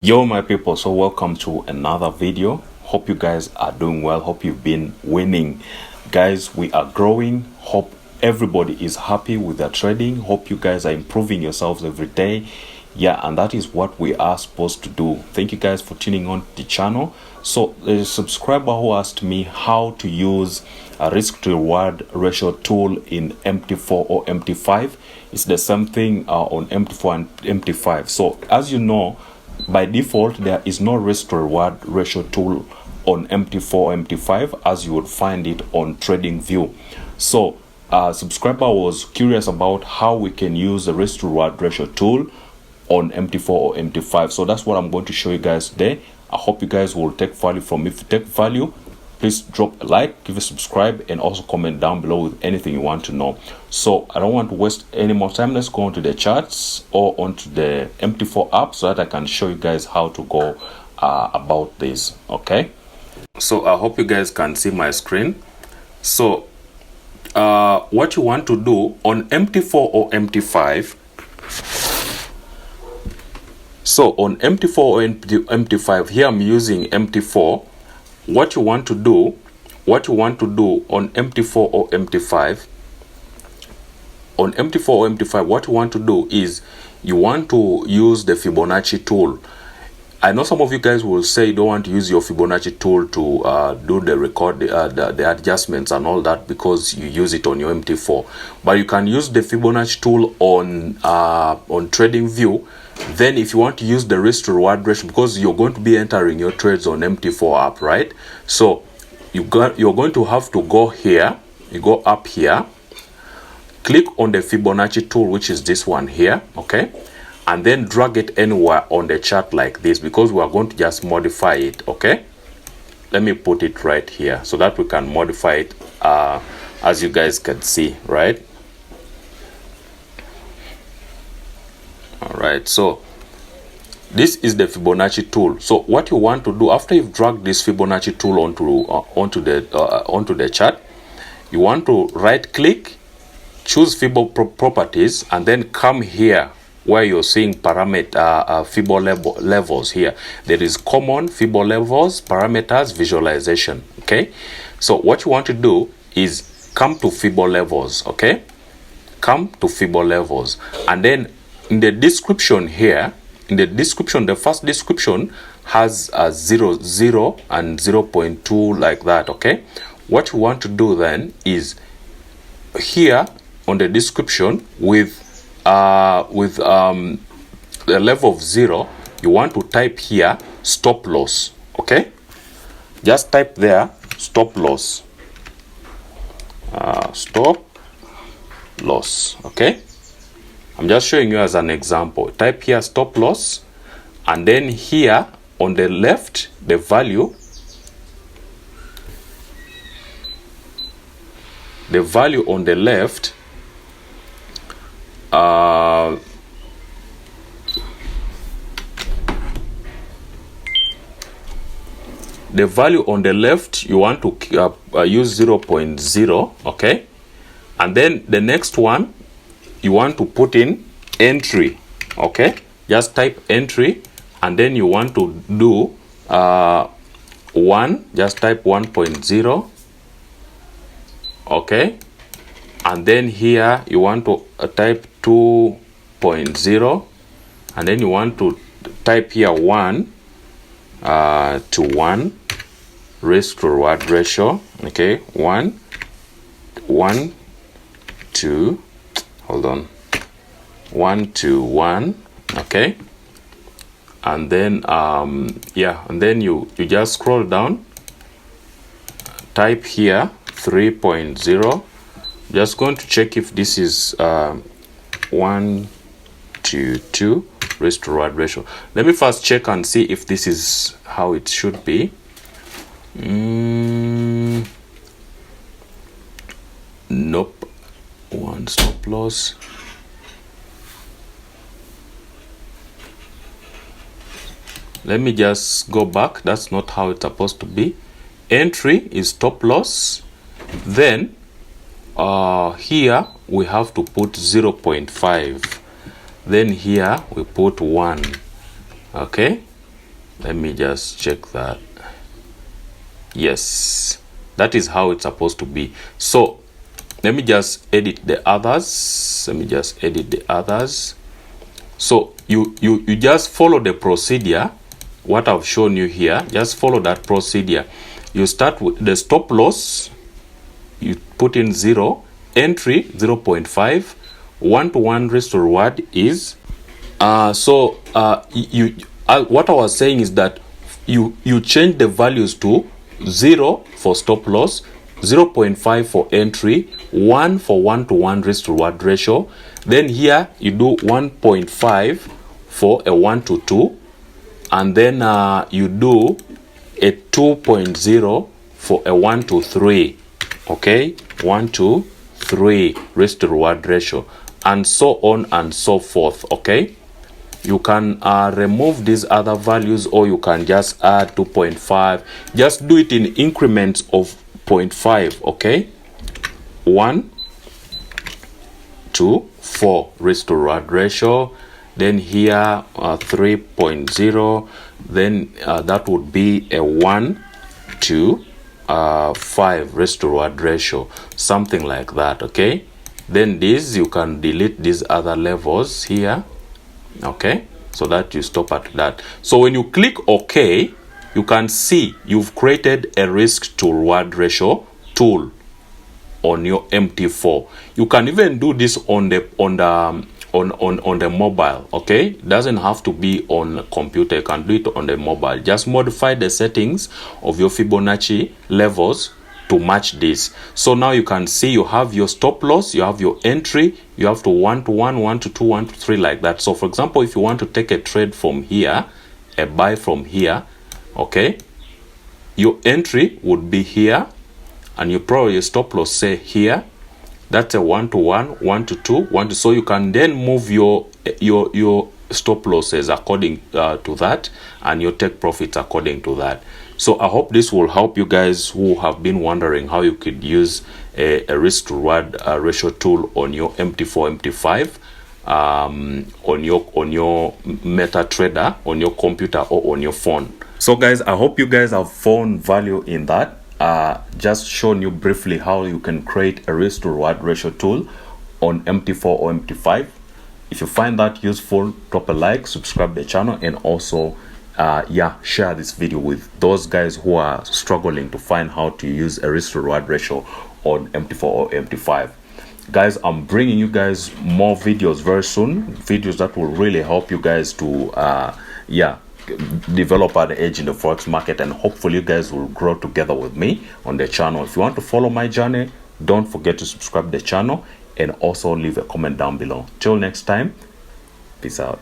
Yo my people, so welcome to another video. Hope you guys are doing well. Hope you've been winning. Guys, we are growing. Hope everybody is happy with their trading. Hope you guys are improving yourselves every day. Yeah, and that is what we are supposed to do. Thank you guys for tuning on the channel. So there's a subscriber who asked me how to use a risk to reward ratio tool in MT4 or MT5. It's the same thing on MT4 and MT5. So as you know, by default, there is no risk to reward ratio tool on MT4 or MT5 as you would find it on TradingView. So subscriber was curious about how we can use the risk to reward ratio tool on MT4 or MT5. So that's what I'm going to show you guys today. I hope you guys will take value from it. If you take value, please drop a like, give a subscribe, and also comment down below with anything you want to know. So I don't want to waste any more time. Let's go onto the charts or onto the MT4 app so that I can show you guys how to go about this. Okay, so I hope you guys can see my screen. So what you want to do on MT4 or MT5, so on MT4 or MT5, here I'm using MT4. What you want to do on MT4 or MT5, what you want to do is you want to use the Fibonacci tool. I know some of you guys will say you don't want to use your Fibonacci tool to do the record, the adjustments and all that because you use it on your MT4. But you can use the Fibonacci tool on TradingView. Then if you want to use the risk to reward ratio, because you're going to be entering your trades on MT4 app, right? So you're going to have to go here, you go up here, click on the Fibonacci tool, which is this one here, okay? And then drag it anywhere on the chart like this, because we are going to just modify it, okay? Let me put it right here so that we can modify it as you guys can see, right? All right, so this is the Fibonacci tool. So what you want to do after you've dragged this Fibonacci tool onto the chart, you want to right click, choose Fibo properties, and then come here where you're seeing parameter Fibo levels here. There is common, Fibo levels, parameters, visualization. Okay, so what you want to do is come to Fibo levels. Okay, come to Fibo levels, and then in the description here, the first description has a 0, 0 and 0.2 like that. Okay, what you want to do then is here on the description with the level of 0, you want to type here stop loss. Okay, just type there stop loss, stop loss. Okay, I'm just showing you as an example. Type here stop loss, and then here on the left the value on the left, the value on the left you want to use 0.0. okay, and then the next one you want to put in entry. Okay, just type entry, and then you want to do 1, just type 1.0. okay, and then here you want to type 2.0, and then you want to type here 1 to 1 risk to reward ratio. Okay, 1 to, hold on, 1 to 1. okay, and then yeah, and then you just scroll down, type here 3.0. just going to check if this is 1 to 2 risk to reward ratio. Let me first check and see if this is how it should be. Nope. 1 stop loss. Let me just go back. That's not how it's supposed to be. Entry is stop loss. Then here we have to put 0.5. Then here we put 1. Okay, Let me just check that. Yes, that is how it's supposed to be. So let me just edit the others. Let me just edit the others. So you just follow the procedure, what I've shown you here. Just follow that procedure. You start with the stop loss, you put in 0, entry 0.5, 1-to-1 risk to reward is what I was saying is that you change the values to 0 for stop loss, 0.5 for entry, 1 for 1-to-1 risk to reward ratio. Then here you do 1.5 for a 1-to-2, and then you do a 2.0 for a 1-to-3. Okay, 1-to-3 risk to reward ratio, and so on and so forth. Okay, you can remove these other values, or you can just add 2.5. Just do it in increments of 0.5. Okay, 1 to 4 risk to reward ratio. Then here 3.0. Then that would be a 1 to 5 risk to reward ratio, something like that. Okay, then this, you can delete these other levels here. Okay, so that you stop at that. So when you click OK, you can see you've created a risk to reward ratio tool on your MT4. You can even do this on the mobile. Okay, it doesn't have to be on a computer. You can do it on the mobile. Just modify the settings of your Fibonacci levels to match this. So now you can see you have your stop loss, you have your entry, you have to 1-to-1, 1-to-2, 1-to-3, like that. So for example, if you want to take a trade from here, a buy from here, okay, your entry would be here, and you probably stop loss say here. That's a 1-to-1, 1-to-2, 1 to, so you can then move your stop losses according to that, and your take profits according to that. So I hope this will help you guys who have been wondering how you could use a risk to reward ratio tool on your MT4, MT5, on your metatrader, on your computer, or on your phone. So guys, I hope you guys have found value in that. Just shown you briefly how you can create a risk to reward ratio tool on MT4 or MT5. If you find that useful, drop a like, subscribe to the channel, and also share this video with those guys who are struggling to find how to use a risk to reward ratio on MT4 or MT5. Guys, I'm bringing you guys more videos very soon, videos that will really help you guys to develop at the edge in the forex market, and hopefully you guys will grow together with me on the channel. If you want to follow my journey, don't forget to subscribe to the channel and also leave a comment down below. Till next time, peace out.